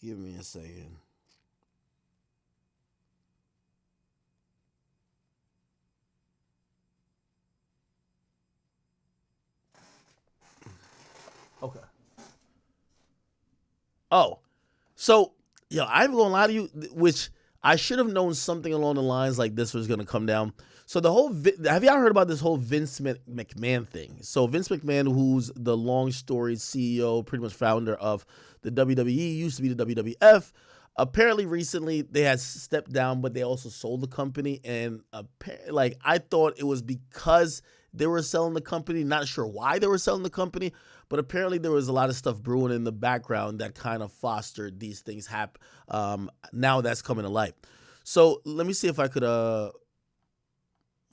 Give me a second. Okay. Oh, so I'm gonna lie to you, which I should have known something along the lines like this was gonna come down. So the whole have y'all heard about this whole Vince McMahon thing? So Vince McMahon, who's the long storied CEO, pretty much founder of the WWE, used to be the WWF. Apparently, recently they had stepped down, but they also sold the company. And like I thought it was because they were selling the company. Not sure why they were selling the company, but apparently there was a lot of stuff brewing in the background that kind of fostered these things happen. Now that's coming to light. So let me see if I could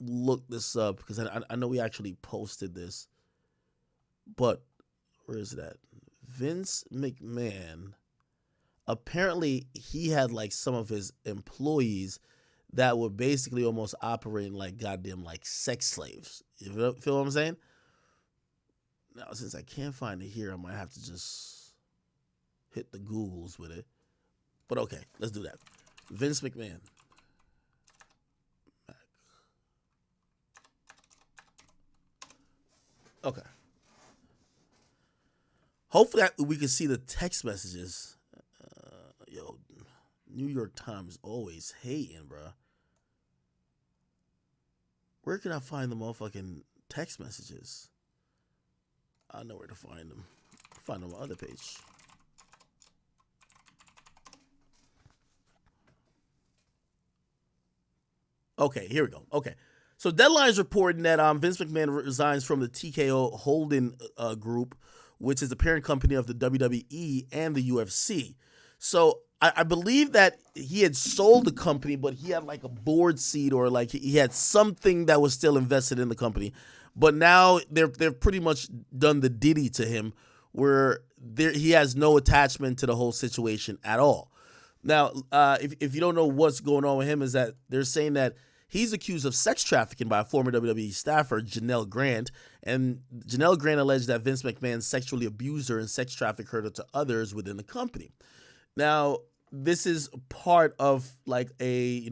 look this up because I know we actually posted this, but where is that? Vince McMahon. Apparently, he had like some of his employees that were basically almost operating like goddamn like sex slaves. You feel what I'm saying? Now, since I can't find it here, I might have to just hit the Googles with it. But okay, let's do that. Vince McMahon. Okay. Hopefully, we can see the text messages. Yo, New York Times always hating, bro. Where can I find the motherfucking text messages? I know where to find them. Find them on the other page. Okay, here we go. Okay. So Deadline is reporting that Vince McMahon resigns from the TKO Holding Group, which is the parent company of the WWE and the UFC. So I believe that he had sold the company, but he had like a board seat or like he had something that was still invested in the company. But now they've pretty much done the Diddy to him, where he has no attachment to the whole situation at all. Now, if you don't know what's going on with him, is that they're saying that he's accused of sex trafficking by a former WWE staffer, Janelle Grant, and Janelle Grant alleged that Vince McMahon sexually abused her and sex trafficked her to others within the company. Now, this is part of like I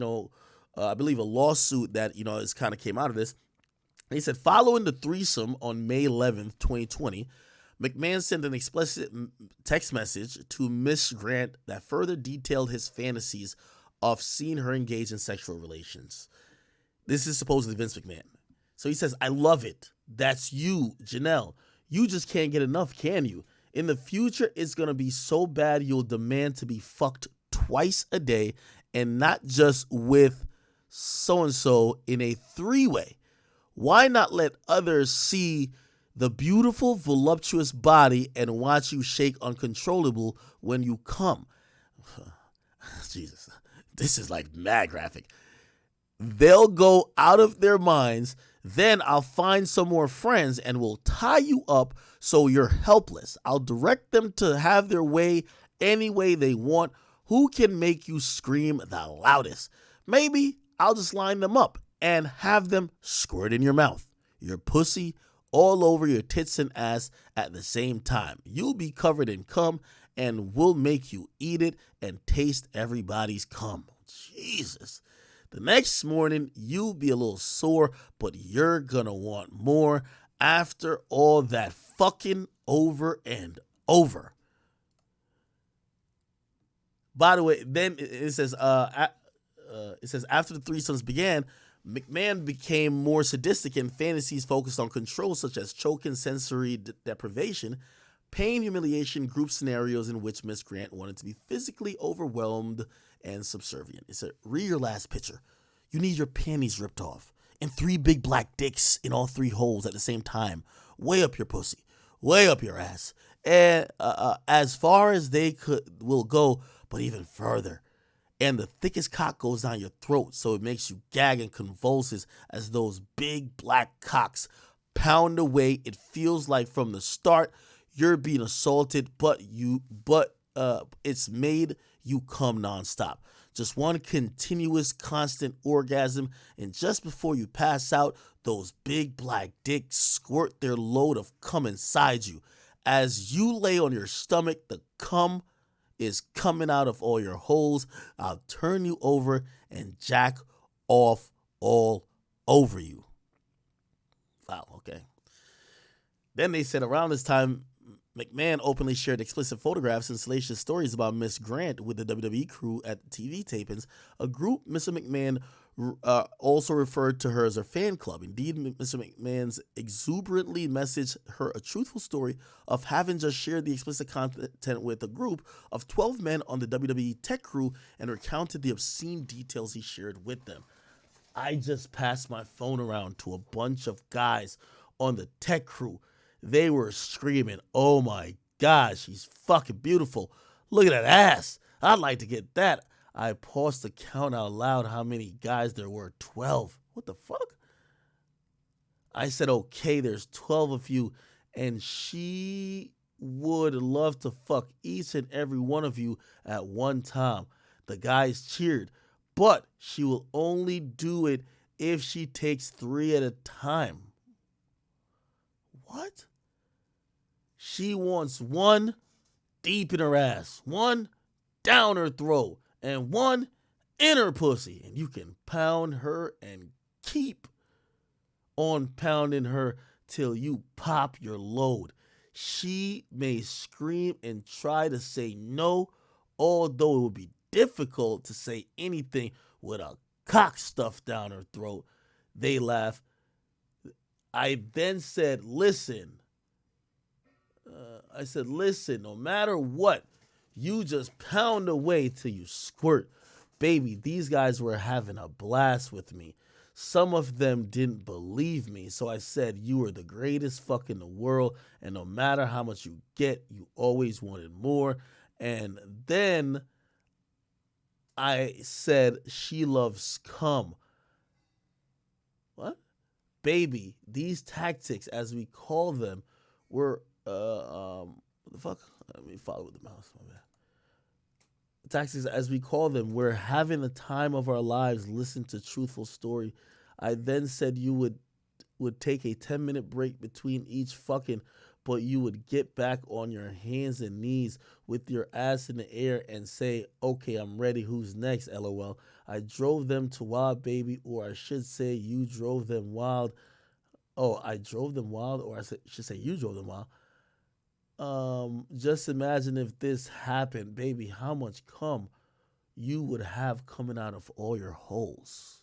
believe a lawsuit that is kind of came out of this. He said, following the threesome on May 11th, 2020, McMahon sent an explicit text message to Miss Grant that further detailed his fantasies of seeing her engage in sexual relations. This is supposedly Vince McMahon. So he says, I love it. That's you, Janelle. You just can't get enough, can you? In the future, it's going to be so bad you'll demand to be fucked twice a day and not just with so-and-so in a three-way. Why not let others see the beautiful, voluptuous body and watch you shake uncontrollable when you come? Jesus, this is like mad graphic. They'll go out of their minds. Then I'll find some more friends and we'll tie you up so you're helpless. I'll direct them to have their way any way they want. Who can make you scream the loudest? Maybe I'll just line them up and have them squirt in your mouth, your pussy, all over your tits and ass at the same time. You'll be covered in cum and we'll make you eat it and taste everybody's cum. Jesus. The next morning, you'll be a little sore, but you're gonna want more after all that fucking over and over. By the way, then it says, after the threesomes began, McMahon became more sadistic and fantasies focused on control, such as choking, sensory deprivation, pain, humiliation, group scenarios in which Miss Grant wanted to be physically overwhelmed and subservient. It said, read your last picture. You need your panties ripped off and three big black dicks in all three holes at the same time, way up your pussy, way up your ass, and as far as they will go, but even further. And the thickest cock goes down your throat, so it makes you gag and convulses as those big black cocks pound away. It feels like from the start you're being assaulted, but it's made you come nonstop. Just one continuous, constant orgasm, and just before you pass out, those big black dicks squirt their load of cum inside you. As you lay on your stomach, the cum is coming out of all your holes. I'll turn you over and jack off all over you. Wow, okay. Then they said around this time, McMahon openly shared explicit photographs and salacious stories about Miss Grant with the WWE crew at TV tapings, a group Mr. McMahon also referred to her as her fan club. Indeed, Mr. McMahon's exuberantly messaged her a truthful story of having just shared the explicit content with a group of 12 men on the WWE tech crew and recounted the obscene details he shared with them. I just passed my phone around to a bunch of guys on the tech crew. They were screaming, "Oh my God, she's fucking beautiful. Look at that ass. I'd like to get that." I paused to count out loud how many guys there were. 12. What the fuck? I said, "Okay, there's 12 of you, and she would love to fuck each and every one of you at one time." The guys cheered, but she will only do it if she takes 3 at a time. What? She wants one deep in her ass, one down her throat, and one in her pussy. And you can pound her and keep on pounding her till you pop your load. She may scream and try to say no, although it would be difficult to say anything with a cock stuffed down her throat. They laugh. I then said, listen, no matter what, you just pound away till you squirt. Baby, these guys were having a blast with me. Some of them didn't believe me, so I said, you are the greatest fuck in the world, and no matter how much you get, you always wanted more. And then I said, she loves cum. What? Baby, these tactics, as we call them, were, what the fuck? Let me follow with the mouse, my bad. Tactics, as we call them, we're having the time of our lives. Listen to truthful story. I then said you would take a 10-minute break between each fucking, but you would get back on your hands and knees with your ass in the air and say, "Okay, I'm ready. Who's next?" LOL. I drove them to wild, baby, or I should say you drove them wild. Oh, I drove them wild, or should say you drove them wild. Just imagine if this happened, baby, how much cum you would have coming out of all your holes.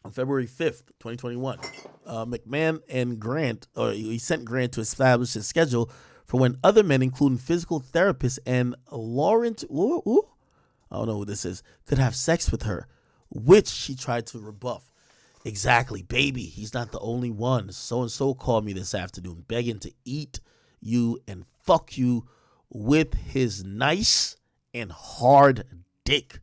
On February 5th, 2021, McMahon and Grant, or he sent Grant to establish his schedule for when other men, including physical therapists and Laurent, I don't know who this is, could have sex with her, which she tried to rebuff. Exactly, baby. He's not the only one. So-and-so called me this afternoon begging to eat you and fuck you with his nice and hard dick.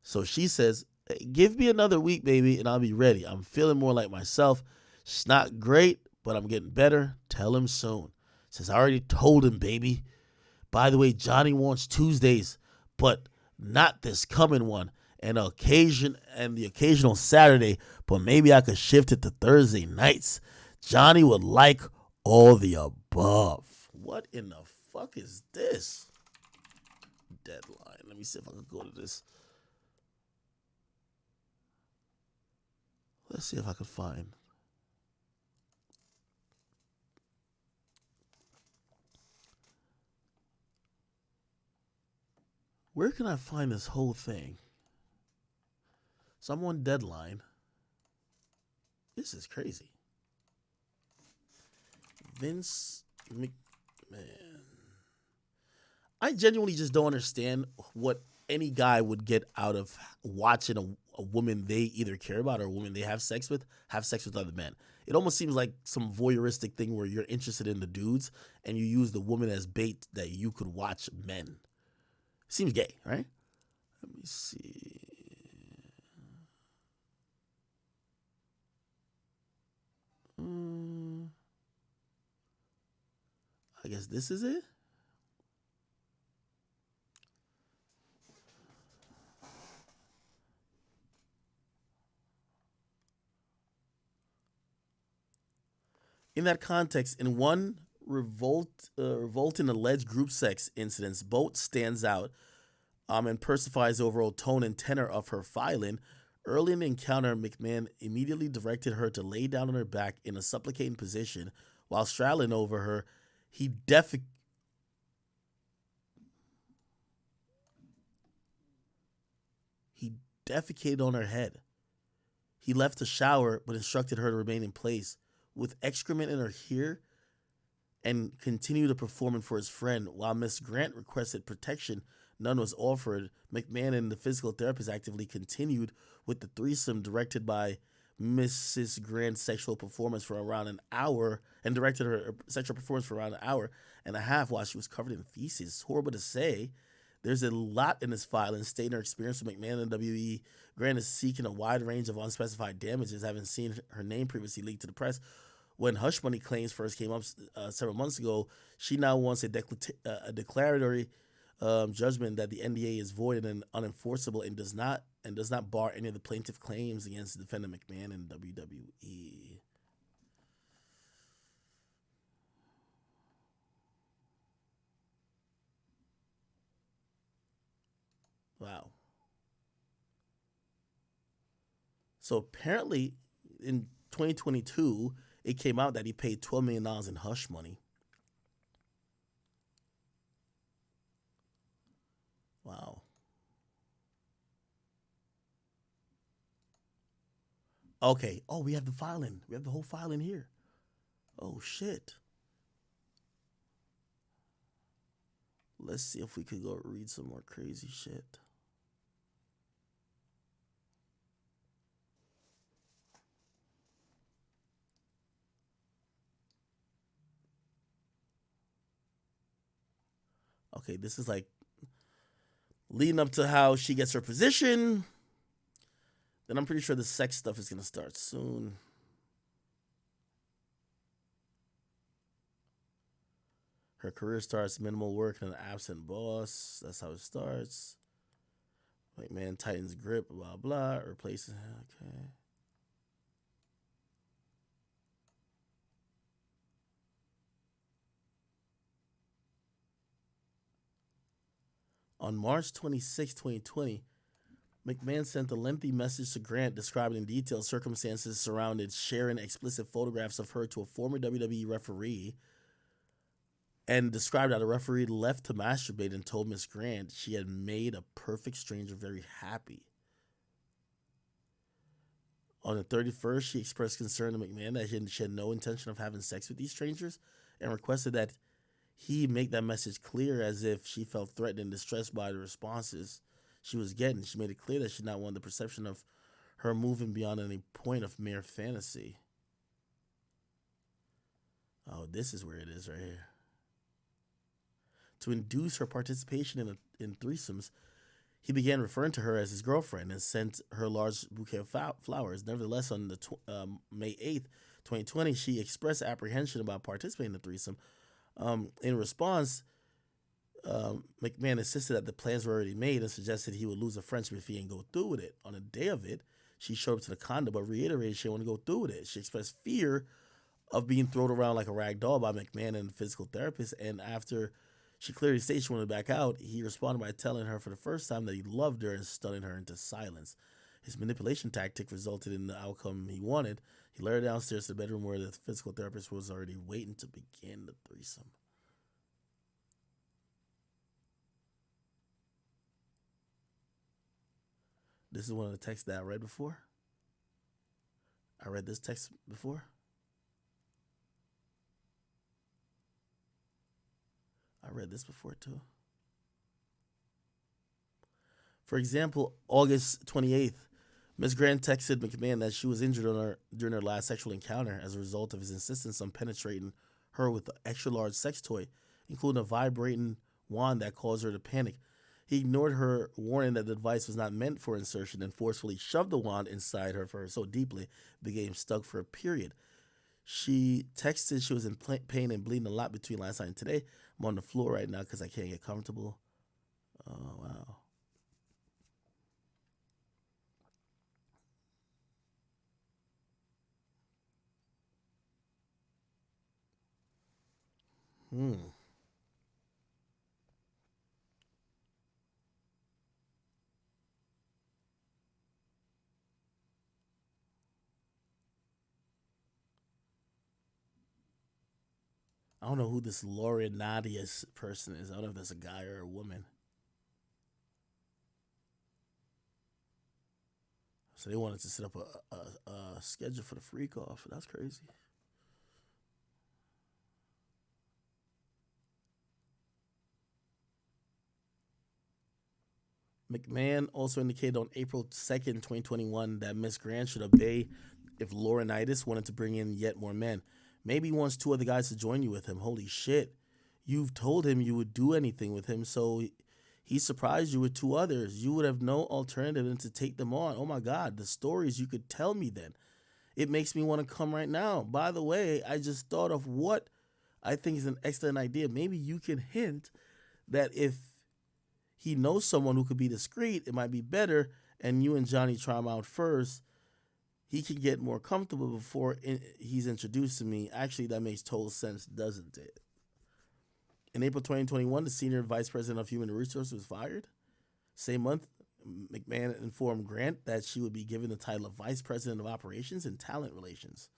So she says, "Hey, give me another week, baby, and I'll be ready. I'm feeling more like myself. It's not great, but I'm getting better. Tell him soon." Says, "I already told him, baby. By the way, Johnny wants Tuesdays, but not this coming one. And the occasional Saturday, but maybe I could shift it to Thursday nights. Johnny would like all the above." What in the fuck is this? Deadline. Let me see if I can go to this. Let's see if I can find. Where can I find this whole thing? So I'm on Deadline. This is crazy. Vince McMahon. I genuinely just don't understand what any guy would get out of watching a woman they either care about or a woman they have sex with other men. It almost seems like some voyeuristic thing where you're interested in the dudes and you use the woman as bait that you could watch men. Seems gay, right? Let me see. I guess this is it. In that context, in one revolting alleged group sex incidents. Boat stands out and persifies the overall tone and tenor of her filing. Early in the encounter, McMahon immediately directed her to lay down on her back in a supplicating position while straddling over her. He he defecated on her head. He left the shower but instructed her to remain in place with excrement in her hair and continue the performance for his friend. While Miss Grant requested protection, none was offered. McMahon and the physical therapist actively continued with the threesome directed by Mrs. Grant's sexual performance for around an hour and directed her sexual performance for around an hour and a half while she was covered in feces. It's horrible to say. There's a lot in this file and stating her experience with McMahon and WWE. Grant is seeking a wide range of unspecified damages, having seen her name previously leaked to the press. When hush money claims first came up several months ago, she now wants a declaratory judgment that the NDA is void and unenforceable and does not bar any of the plaintiff claims against defendant McMahon and WWE. Wow. So apparently, in 2022, it came out that he paid $12 million in hush money. Wow. Okay. Oh, we have the filing. We have the whole filing here. Oh shit. Let's see if we could go read some more crazy shit. Okay, this is like leading up to how she gets her position. Then I'm pretty sure the sex stuff is gonna start soon. Her career starts minimal work and an absent boss. That's how it starts. Like man tightens grip, blah blah. Replaces. Okay. On March 26, 2020, McMahon sent a lengthy message to Grant describing in detail circumstances surrounding sharing explicit photographs of her to a former WWE referee and described how the referee left to masturbate and told Miss Grant she had made a perfect stranger very happy. On the 31st, she expressed concern to McMahon that she had no intention of having sex with these strangers and requested that he make that message clear as if she felt threatened and distressed by the responses she was getting. She made it clear that she did not want the perception of her moving beyond any point of mere fantasy. Oh, this is where it is right here. To induce her participation in threesomes, he began referring to her as his girlfriend and sent her large bouquet of flowers. Nevertheless, on the May 8th, 2020, she expressed apprehension about participating in the threesome. In response, McMahon insisted that the plans were already made and suggested he would lose a friendship if he didn't go through with it. On the day of it, she showed up to the condo but reiterated she didn't want to go through with it. She expressed fear of being thrown around like a rag doll by McMahon and the physical therapist, and after she clearly stated she wanted back out, he responded by telling her for the first time that he loved her and stunning her into silence. His manipulation tactic resulted in the outcome he wanted. He led her downstairs to the bedroom where the physical therapist was already waiting to begin the threesome. This is one of the texts that I read before. I read this text before. I read this before too. For example, August 28th, Ms. Grant texted McMahon that she was injured during her last sexual encounter as a result of his insistence on penetrating her with an extra large sex toy, including a vibrating wand that caused her to panic. He ignored her warning that the device was not meant for insertion and forcefully shoved the wand inside her for her so deeply it became stuck for a period. She texted she was in pain and bleeding a lot between last night and today. I'm on the floor right now because I can't get comfortable. Oh, wow. Hmm. I don't know who this Laura Nadia's person is. I don't know if that's a guy or a woman. So they wanted to set up a schedule for the freak off. That's crazy. McMahon also indicated on April 2nd, 2021, that Miss Grant should obey if Laurinaitis wanted to bring in yet more men. Maybe he wants two other guys to join you with him. Holy shit. You've told him you would do anything with him, so he surprised you with two others. You would have no alternative than to take them on. Oh my God, the stories you could tell me then. It makes me want to come right now. By the way, I just thought of what I think is an excellent idea. Maybe you can hint that if he knows someone who could be discreet, it might be better, and you and Johnny try him out first. He can get more comfortable before he's introduced to me. Actually, that makes total sense, doesn't it? In April 2021, the senior vice president of human resources was fired. Same month, McMahon informed Grant that she would be given the title of vice president of operations and talent relations.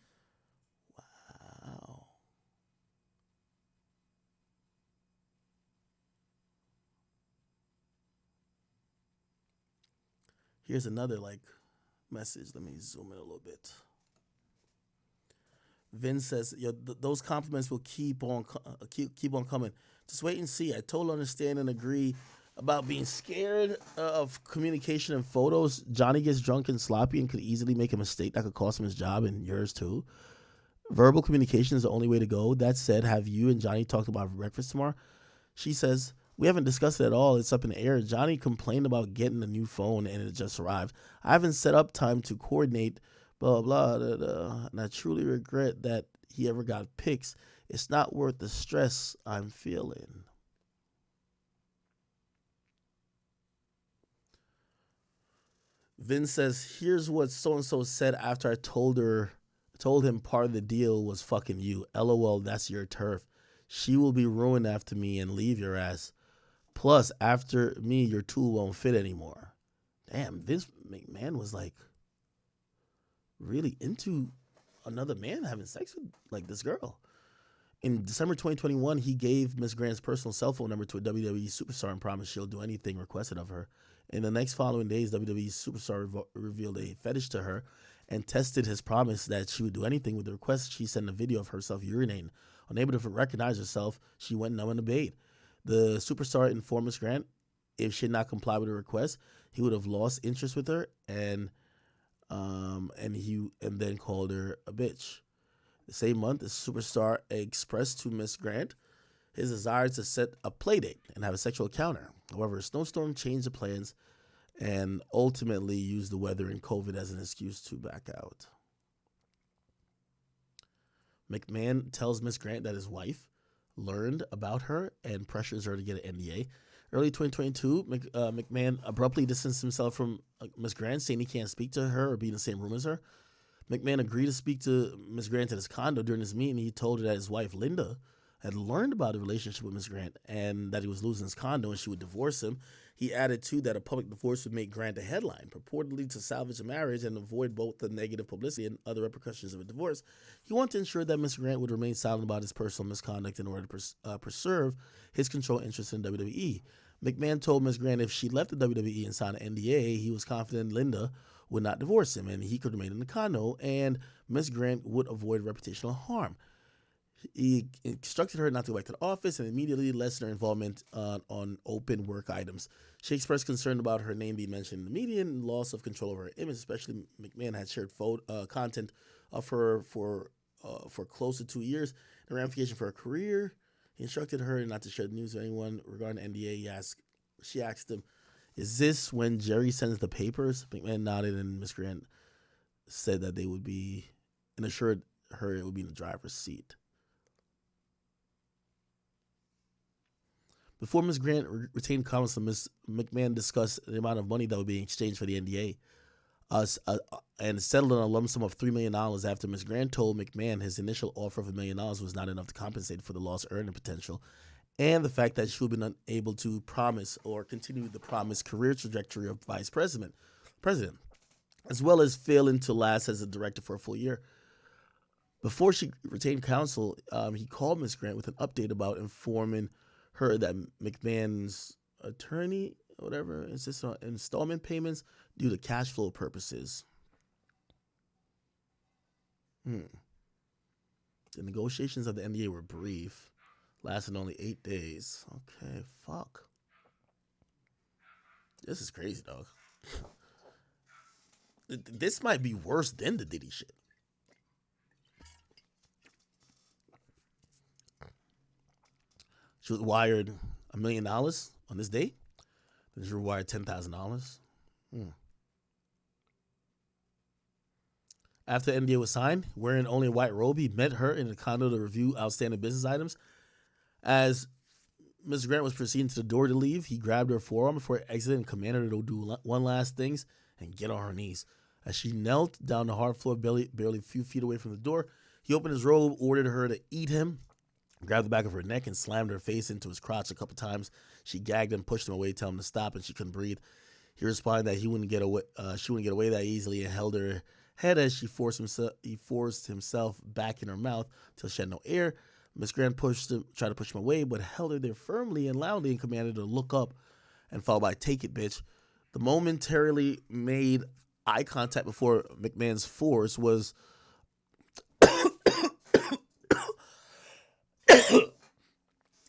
Wow. Here's another message. Let me zoom in a little bit. Vince says, "Yo, those compliments will keep on coming. Just wait and see. I totally understand and agree about being scared of communication and photos. Johnny gets drunk and sloppy and could easily make a mistake that could cost him his job and yours too. Verbal communication is the only way to go. That said, have you and Johnny talked about breakfast tomorrow?" She says, "We haven't discussed it at all. It's up in the air. Johnny complained about getting a new phone and it just arrived. I haven't set up time to coordinate, blah, blah, blah, blah. And I truly regret that he ever got pics. It's not worth the stress I'm feeling." Vince says, "Here's what so and so said after told him part of the deal was fucking you. LOL, that's your turf. She will be ruined after me and leave your ass. Plus, after me, your tool won't fit anymore." Damn, Vince McMahon was really into another man having sex with this girl. In December 2021, he gave Miss Grant's personal cell phone number to a WWE superstar and promised she'll do anything requested of her. In the next following days, WWE superstar revealed a fetish to her and tested his promise that she would do anything with the request. She sent a video of herself urinating. Unable to recognize herself, she went numb and obeyed. The superstar informed Miss Grant if she had not complied with her request, he would have lost interest with her and then called her a bitch. The same month, the superstar expressed to Miss Grant his desire to set a play date and have a sexual encounter. However, a snowstorm changed the plans and ultimately used the weather and COVID as an excuse to back out. McMahon tells Miss Grant that his wife learned about her and pressures her to get an NDA. Early 2022, McMahon abruptly distanced himself from Miss Grant, saying he can't speak to her or be in the same room as her. McMahon agreed to speak to Miss Grant at his condo. During this meeting, he told her that his wife, Linda, had learned about the relationship with Miss Grant and that he was losing his condo and she would divorce him. He added, too, that a public divorce would make Grant a headline, purportedly to salvage the marriage and avoid both the negative publicity and other repercussions of a divorce. He wanted to ensure that Miss Grant would remain silent about his personal misconduct in order to preserve his control interest in WWE. McMahon told Miss Grant if she left the WWE and signed an NDA, he was confident Linda would not divorce him and he could remain in the condo and Miss Grant would avoid reputational harm. He instructed her not to go back to the office and immediately lessened her involvement on open work items. She expressed concern about her name being mentioned in the media and loss of control over her image, especially McMahon had shared content of her for close to 2 years. The ramification for her career, he instructed her not to share the news with anyone regarding the NDA. She asked him, "Is this when Jerry sends the papers?" McMahon nodded and Miss Grant said that they would be, and assured her it would be in the driver's seat. Before Ms. Grant retained comments, Ms. McMahon discussed the amount of money that would be exchanged for the NDA. And settled on a lump sum of $3 million after Ms. Grant told McMahon his initial offer of $1 million was not enough to compensate for the lost earning potential and the fact that she would have been unable to promise or continue the promised career trajectory of vice president, as well as failing to last as a director for a full year. Before she retained counsel, he called Ms. Grant with an update about informing her that McMahon's attorney, whatever, insists on installment payments due to cash flow purposes. The negotiations of the NDA were brief, lasting only 8 days. Okay, fuck. This is crazy, dog. This might be worse than the Diddy shit. She was wired $1 million on this day. Then she was wired $10,000. After the NDA was signed, wearing only a white robe, he met her in the condo to review outstanding business items. As Ms. Grant was proceeding to the door to leave, he grabbed her forearm before exiting and commanded her to do one last thing and get on her knees. As she knelt down the hard floor, barely a few feet away from the door, he opened his robe, ordered her to eat him, grabbed the back of her neck, and slammed her face into his crotch a couple times. She gagged him, pushed him away, telling him to stop, and she couldn't breathe. He responded that she wouldn't get away that easily, and held her head as he forced himself back in her mouth till she had no air. Miss Grant tried to push him away, but held her there firmly and loudly and commanded her to look up, and followed by "Take it, bitch." The momentarily made eye contact before McMahon's force was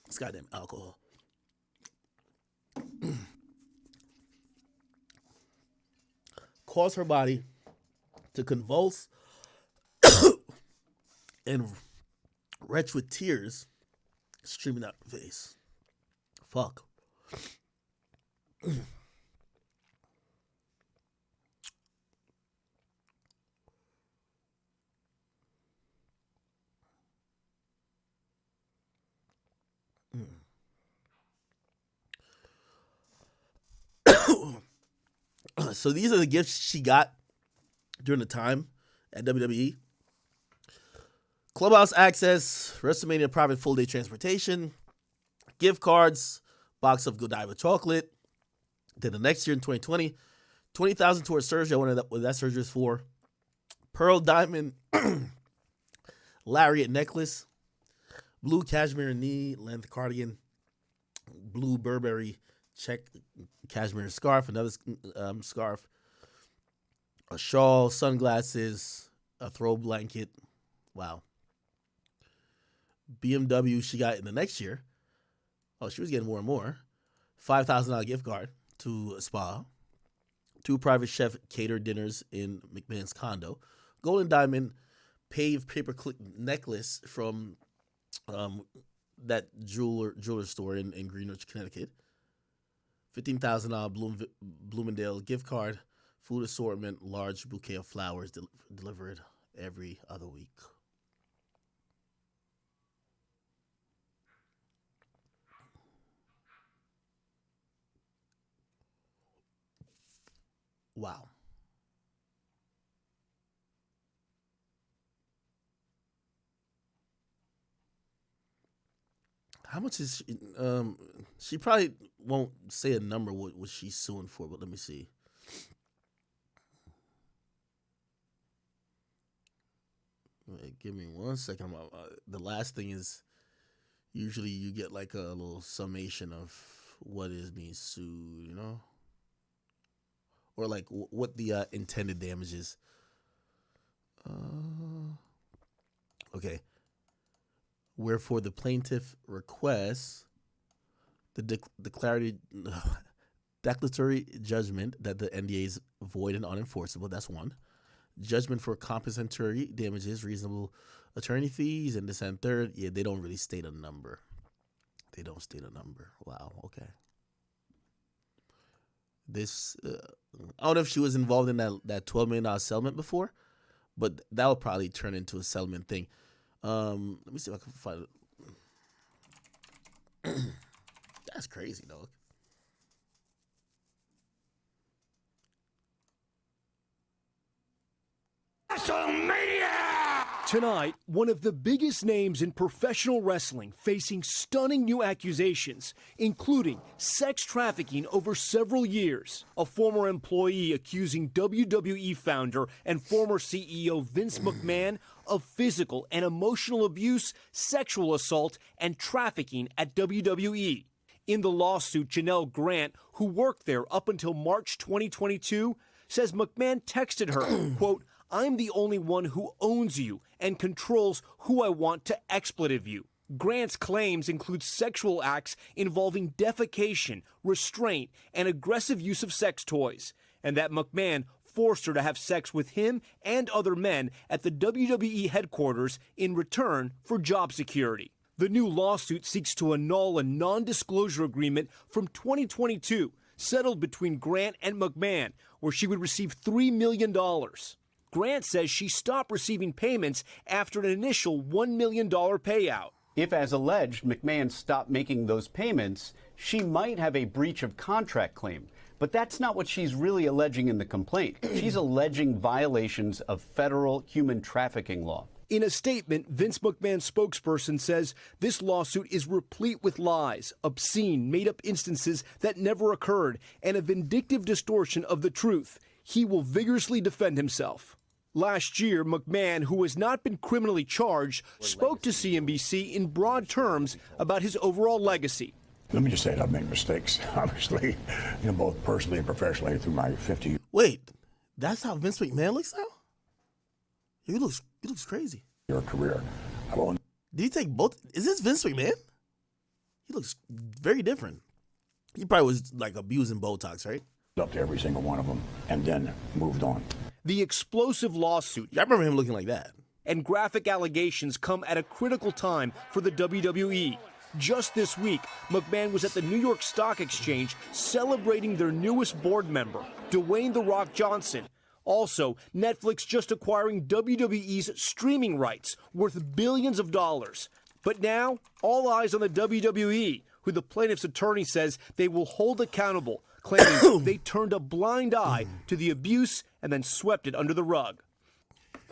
this goddamn alcohol. Caused her body to convulse and retch with tears streaming out her face. Fuck. So these are the gifts she got during the time at WWE. Clubhouse access, WrestleMania private full day transportation, gift cards, box of Godiva chocolate. Then the next year in 2020, $20,000 towards surgery. I wonder what that surgery is for. Pearl diamond lariat necklace, blue cashmere knee length cardigan, blue Burberry check cashmere scarf, another scarf, a shawl, sunglasses, a throw blanket. Wow. BMW she got in the next year. Oh, she was getting more and more. $5,000 gift card to a spa. 2 private chef catered dinners in McMahon's condo. Golden diamond paved paperclip necklace from that jeweler store in Greenwich, Connecticut. $15,000 Bloomingdale gift card. Food assortment, large bouquet of flowers delivered every other week. Wow. How much is she? She probably won't say a number what she's suing for, but let me see. Wait, give me 1 second. The last thing is usually you get like a little summation of what is being sued, or like what the intended damage is. Okay. Wherefore the plaintiff requests the declaratory judgment that the NDA is void and unenforceable. That's one. Judgment for compensatory damages, reasonable attorney fees, and this and third. Yeah, they don't really state a number. They don't state a number. Wow. Okay. This I don't know if she was involved in that $12 million settlement before, but that will probably turn into a settlement thing. Let me see if I can find it. That's crazy, dog. Tonight, one of the biggest names in professional wrestling facing stunning new accusations, including sex trafficking over several years. A former employee accusing WWE founder and former CEO Vince McMahon of physical and emotional abuse, sexual assault, and trafficking at WWE. In the lawsuit, Janelle Grant, who worked there up until March 2022, says McMahon texted her, quote, "I'm the only one who owns you and controls who I want to expletive you." Grant's claims include sexual acts involving defecation, restraint, and aggressive use of sex toys, and that McMahon forced her to have sex with him and other men at the WWE headquarters in return for job security. The new lawsuit seeks to annul a non-disclosure agreement from 2022 settled between Grant and McMahon, where she would receive $3 million. Grant says she stopped receiving payments after an initial $1 million payout. If, as alleged, McMahon stopped making those payments, she might have a breach of contract claim. But that's not what she's really alleging in the complaint. She's alleging violations of federal human trafficking law. In a statement, Vince McMahon's spokesperson says this lawsuit is replete with lies, obscene, made-up instances that never occurred, and a vindictive distortion of the truth. He will vigorously defend himself. Last year, McMahon, who has not been criminally charged, spoke to CNBC in broad terms about his overall legacy. Let me just say that I've made mistakes, obviously, both personally and professionally through my 50 years. Wait, that's how Vince McMahon looks now? He looks crazy. Your career. Did he take both? Is this Vince McMahon? He looks very different. He probably was like abusing Botox, right? Up to every single one of them and then moved on. The explosive lawsuit, I remember him looking like that, and graphic allegations come at a critical time for the WWE. Just this week, McMahon was at the New York Stock Exchange celebrating their newest board member, Dwayne "The Rock" Johnson. Also, Netflix just acquiring WWE's streaming rights worth billions of dollars. But now, all eyes on the WWE, who the plaintiff's attorney says they will hold accountable, claiming they turned a blind eye to the abuse and then swept it under the rug.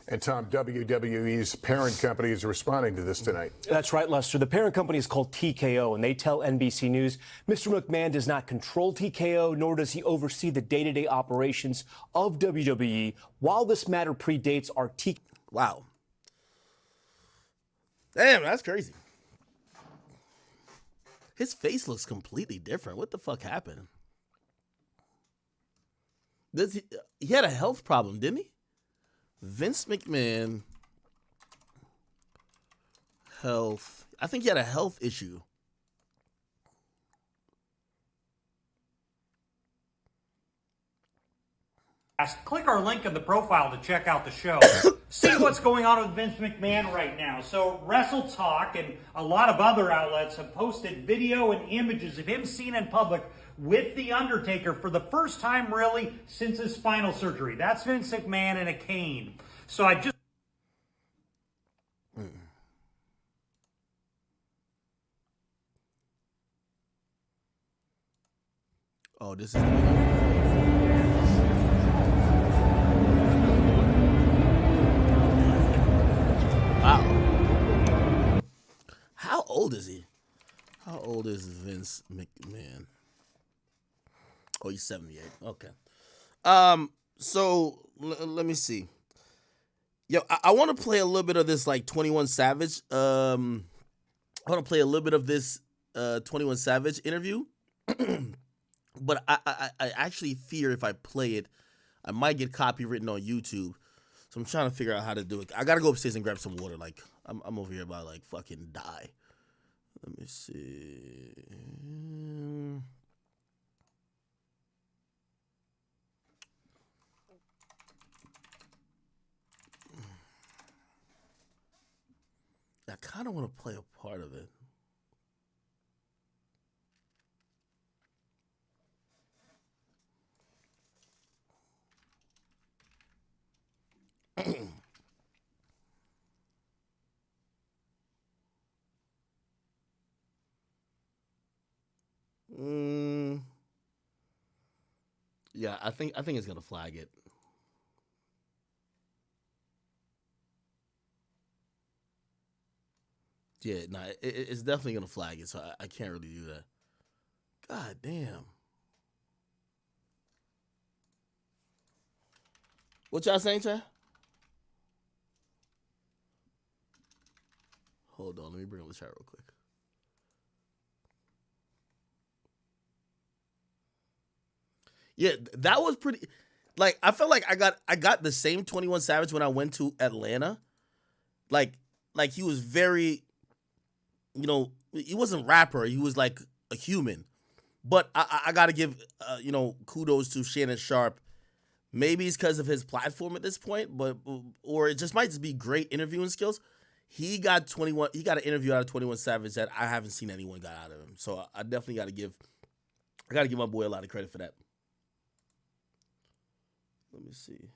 And Tom, WWE's parent company is responding to this tonight. That's right, Lester. The parent company is called TKO, and they tell NBC News Mr. McMahon does not control TKO, nor does he oversee the day-to-day operations of WWE. While this matter predates our TKO. Wow. Damn, that's crazy. His face looks completely different. What the fuck happened? He had a health problem, didn't he? Vince McMahon, health. I think he had a health issue. Click our link in the profile to check out the show. See what's going on with Vince McMahon right now. So Wrestle Talk and a lot of other outlets have posted video and images of him seen in public with The Undertaker for the first time really since his spinal surgery. That's Vince McMahon in a cane. So I just... Oh, this is... Wow. How old is he? How old is Vince McMahon? Oh, he's 78. Okay. So let me see. Yo, I want to play a little bit of this like 21 Savage. I want to play a little bit of this 21 Savage interview. But I actually fear if I play it, I might get copywritten on YouTube. So I'm trying to figure out how to do it. I gotta go upstairs and grab some water. Like I'm over here about to, like, fucking die. Let me see. I kind of want to play a part of it. Yeah, I think it's gonna flag it. Yeah, nah, it's definitely gonna flag it, so I can't really do that. God damn. What y'all saying, Chad? Hold on, let me bring up the chat real quick. Yeah, that was pretty. Like, I felt like I got the same 21 Savage when I went to Atlanta. Like, he was very, he wasn't rapper. He was like a human. But I got to give, kudos to Shannon Sharp. Maybe it's because of his platform at this point, or it just might just be great interviewing skills. He got 21. He got an interview out of 21 Savage that I haven't seen anyone got out of him. So I definitely got to give. I got to give my boy a lot of credit for that. Let me see.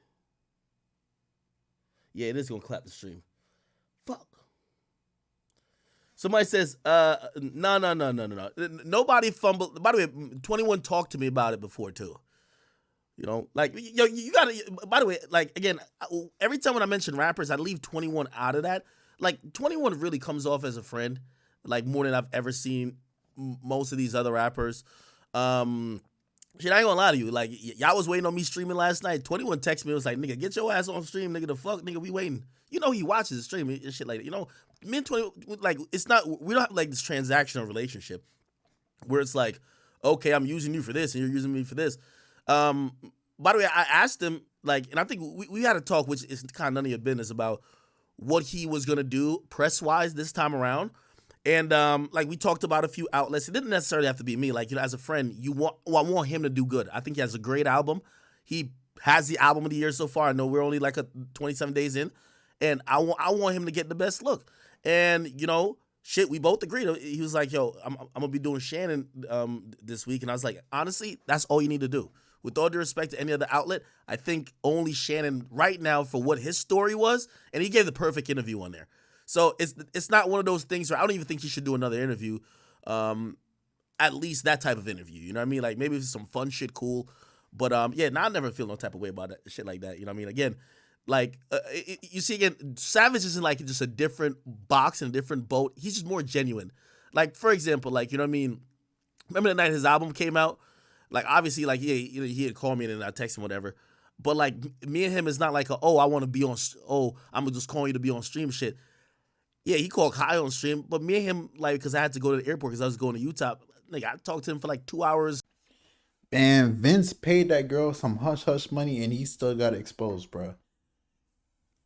Yeah, it is gonna clap the stream. Fuck. Somebody says, no. Nobody fumbled. By the way, 21 talked to me about it before too. Like, yo, you gotta. By the way, like, again, every time when I mention rappers, I leave 21 out of that. Like, 21 really comes off as a friend, like, more than I've ever seen most of these other rappers. Shit, I ain't gonna lie to you. Like, y'all was waiting on me streaming last night. 21 texted me. It was like, nigga, get your ass on stream, nigga. The fuck, nigga, we waiting. He watches the stream and shit like that. Me and 20, like, it's not, we don't have, like, this transactional relationship where it's like, okay, I'm using you for this and you're using me for this. By the way, I asked him, like, and I think we had a talk, which is kind of none of your business, about what he was gonna do press-wise this time around. And like, we talked about a few outlets. It didn't necessarily have to be me. Like, as a friend, I want him to do good. I think he has a great album. He has the album of the year so far. I know we're only like 27 days in, and I want him to get the best look. And shit, we both agreed. He was like, "Yo, I'm gonna be doing Shannon this week," and I was like, honestly, that's all you need to do. With all due respect to any other outlet, I think only Shannon right now for what his story was, and he gave the perfect interview on there. So it's not one of those things where I don't even think he should do another interview. At least that type of interview. You know what I mean? Like, maybe if it's some fun shit, cool. But yeah, I never feel no type of way about that shit like that. You know what I mean? Again, like, you see, again, Savage isn't like just a different box and a different boat. He's just more genuine. Like, for example, like, you know what I mean? Remember the night his album came out? Like, obviously, like, he had called me and then I text him, whatever. But, like, me and him is not like, I want to be on, I'm just calling you to be on stream shit. Yeah, he called Kai on stream, but me and him, like, because I had to go to the airport because I was going to Utah, like, I talked to him for like 2 hours. And Vince paid that girl some hush-hush money and he still got exposed, bro.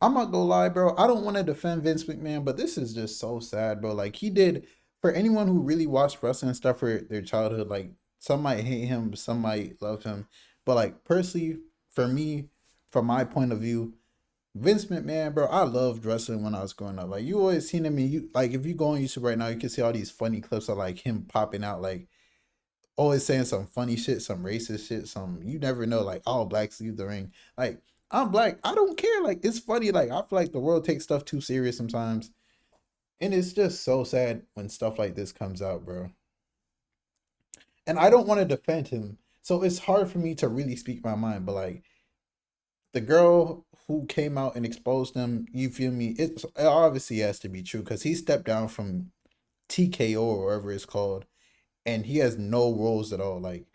I'm not gonna lie, bro. I don't want to defend Vince McMahon, but this is just so sad, bro. Like, he did, for anyone who really watched wrestling and stuff for their childhood, like, some might hate him, some might love him. But, like, personally, for me, from my point of view, Vince McMahon, bro, I loved wrestling when I was growing up. Like, you always seen him, like, if you go on YouTube right now, you can see all these funny clips of, like, him popping out, like, always saying some funny shit, some racist shit, you never know, like, all blacks leave the ring. Like, I'm black, I don't care. Like, it's funny. Like, I feel like the world takes stuff too serious sometimes. And it's just so sad when stuff like this comes out, bro. And I don't want to defend him. So it's hard for me to really speak my mind. But, like, the girl who came out and exposed him, you feel me? It obviously has to be true because he stepped down from TKO or whatever it's called. And he has no roles at all. Like,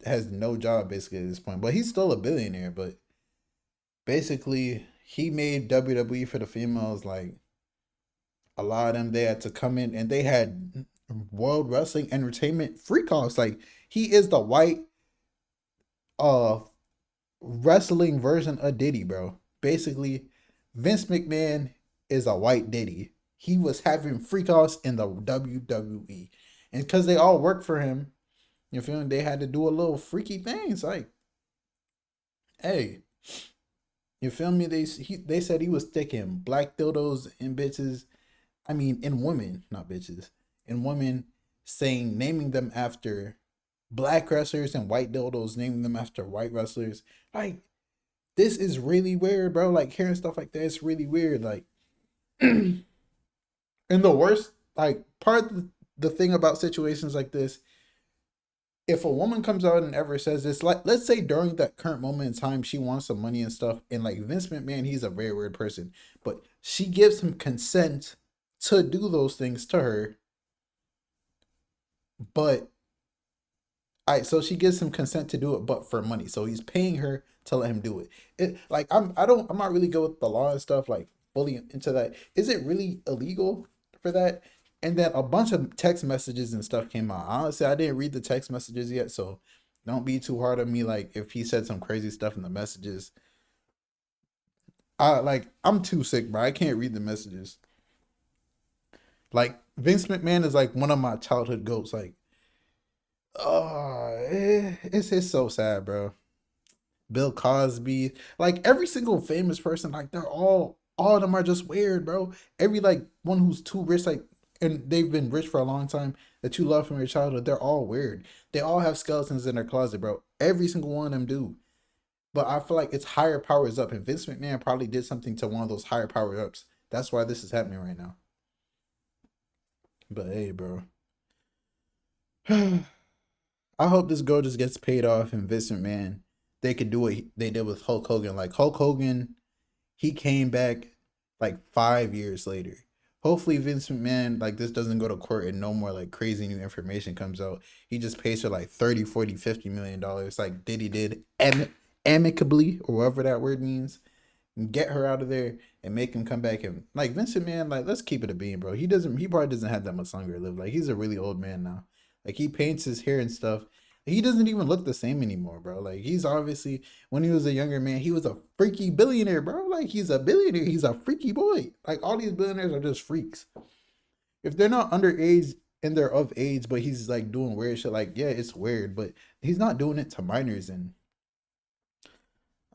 has no job basically at this point. But he's still a billionaire. But basically, he made WWE for the females, like, a lot of them, they had to come in and they had World Wrestling Entertainment Freakoffs. Like, he is the white wrestling version of Diddy, bro. Basically, Vince McMahon is a white Diddy. He was having freakoffs in the WWE. And because they all work for him, you feel me? They had to do a little freaky things. Like, hey, you feel me? They said he was sticking black dildos in bitches. I mean, in women, not bitches. In women, naming them after black wrestlers, and white dildos naming them after white wrestlers. Like, this is really weird, bro. Like, hearing stuff like that is really weird. Like, and the worst, like, part of the thing about situations like this, if a woman comes out and ever says this, like, let's say during that current moment in time, she wants some money and stuff, and, like, Vince McMahon, he's a very weird person, but she gives him consent to do those things to her. But so she gives him consent to do it, but for money. So he's paying her to let him do it. I'm not really good with the law and stuff, like fully into that. Is it really illegal for that? And then a bunch of text messages and stuff came out. Honestly, I didn't read the text messages yet, so don't be too hard on me. Like if he said some crazy stuff in the messages, I'm too sick, bro. I can't read the messages. Like Vince McMahon is like one of my childhood goats. Like, oh, it's so sad, bro. Bill Cosby, like every single famous person, like they're all of them are just weird, bro. Every like one who's too rich, like, and they've been rich for a long time, that you love from your childhood, they're all weird. They all have skeletons in their closet, bro. Every single one of them do. But I feel like it's higher powers up, and Vince McMahon probably did something to one of those higher power ups. That's why this is happening right now. But hey, bro. I hope this girl just gets paid off and Vince McMahon, they could do what they did with Hulk Hogan. Like Hulk Hogan, he came back like 5 years later. Hopefully Vince McMahon, like this doesn't go to court and no more like crazy new information comes out. He just pays her like 30, 40, $50 million like Diddy did amicably, or whatever that word means. And get her out of there and make him come back. And like Vince McMahon, like let's keep it a bean, bro. He probably doesn't have that much longer to live. Like he's a really old man now. Like he paints his hair and stuff. He doesn't even look the same anymore, bro. Like he's obviously, when he was a younger man, he was a freaky billionaire, bro. Like he's a billionaire. He's a freaky boy. Like all these billionaires are just freaks. If they're not underage and they're of age, but he's like doing weird shit, like yeah, it's weird, but he's not doing it to minors. And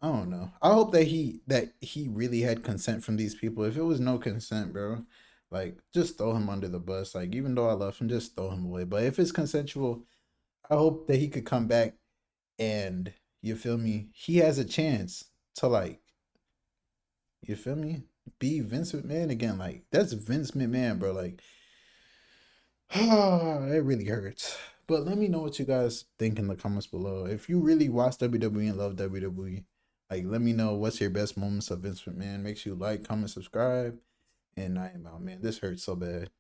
I don't know. I hope that he really had consent from these people. If it was no consent, bro, like just throw him under the bus. Like even though I love him, just throw him away. But if it's consensual, I hope that he could come back and, you feel me, he has a chance to like, you feel me, be Vince McMahon again. Like that's Vince McMahon, bro. Like it really hurts. But let me know what you guys think in the comments below. If you really watch WWE and love WWE, like let me know what's your best moments of Vince McMahon. Make sure you like, comment, subscribe, and I am out, man. This hurts so bad.